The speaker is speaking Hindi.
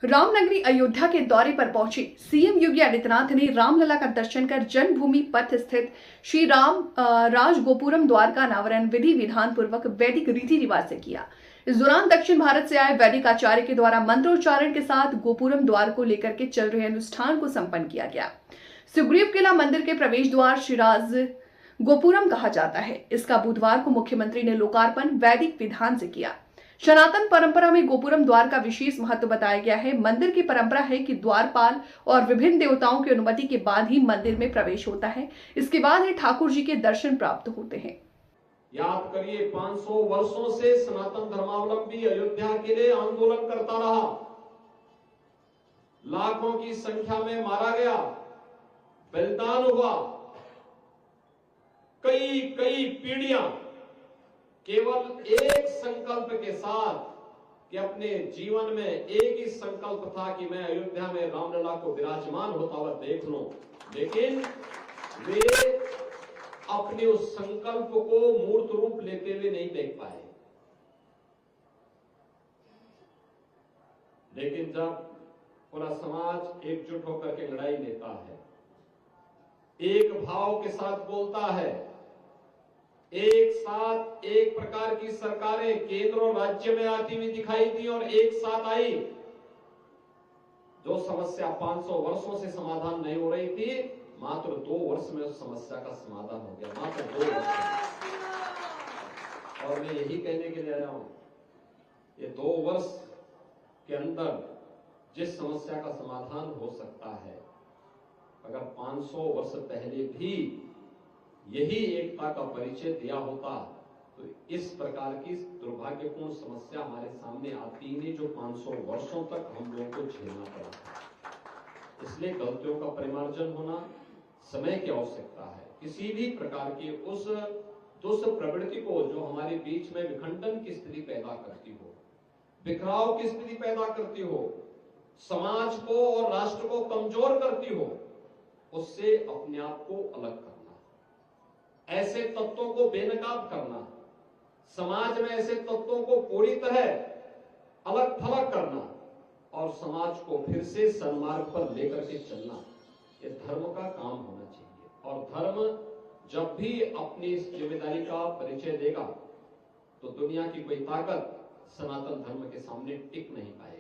रामनगरी अयोध्या के दौरे पर पहुंचे सीएम योगी आदित्यनाथ ने रामलला का दर्शन कर जन्मभूमि पथ स्थित श्री राम राजगोपुरम द्वार का अनावरण विधि विधान पूर्वक वैदिक रीति रिवाज से किया। इस दौरान दक्षिण भारत से आए वैदिक आचार्य के द्वारा मंत्रोच्चारण के साथ गोपुरम द्वार को लेकर के चल रहे अनुष्ठान को संपन्न किया गया। सुग्रीव किला मंदिर के प्रवेश द्वार श्रीराज गोपुरम कहा जाता है। इसका बुधवार को मुख्यमंत्री ने लोकार्पण वैदिक विधान से किया। सनातन परंपरा में गोपुरम द्वार का विशेष महत्व बताया गया है। मंदिर की परंपरा है कि द्वारपाल और विभिन्न देवताओं की अनुमति के बाद ही मंदिर में प्रवेश होता है। इसके बाद ही ठाकुर जी के दर्शन प्राप्त होते हैं। याद करिए, 500 वर्षों से सनातन धर्मावलंबी अयोध्या के लिए आंदोलन करता रहा। लाखों की संख्या में मारा गया, बलिदान हुआ। कई पीढ़ियां केवल एक संकल्प के साथ कि अपने जीवन में एक ही संकल्प था कि मैं अयोध्या में रामलला को विराजमान होता हुआ देख लूं, लेकिन वे अपने उस संकल्प को मूर्त रूप लेते हुए नहीं देख पाए। लेकिन जब पूरा समाज एकजुट होकर के लड़ाई लेता है, एक भाव के साथ बोलता है, एक साथ एक प्रकार की सरकारें केंद्र और राज्य में आती हुई दिखाई दी और एक साथ आई। जो समस्या 500 वर्षों से समाधान नहीं हो रही थी, मात्र 2 वर्ष में उस समस्या का समाधान हो गया, मात्र 2 वर्ष में। और मैं यही कहने के लिए आया हूं, ये 2 वर्ष के अंदर जिस समस्या का समाधान हो सकता है, अगर 500 वर्ष पहले भी यही एकता का परिचय दिया होता तो इस प्रकार की दुर्भाग्यपूर्ण समस्या हमारे सामने आती नहीं, जो 500 वर्षों तक हम लोगों को झेलना पड़ा। इसलिए गलतियों का परिमार्जन होना समय की आवश्यकता है। किसी भी प्रकार की उस दुष्प्रवृत्ति को जो हमारे बीच में विखंडन की स्थिति पैदा करती हो, बिखराव की स्थिति पैदा करती हो, समाज को और राष्ट्र को कमजोर करती हो, उससे अपने आप को अलग करना, ऐसे तत्वों को बेनकाब करना, समाज में ऐसे तत्वों को पूरी तरह अलग थलग करना और समाज को फिर से सन्मार्ग पर लेकर के चलना, ये धर्म का काम होना चाहिए। और धर्म जब भी अपनी इस जिम्मेदारी का परिचय देगा तो दुनिया की कोई ताकत सनातन धर्म के सामने टिक नहीं पाएगी।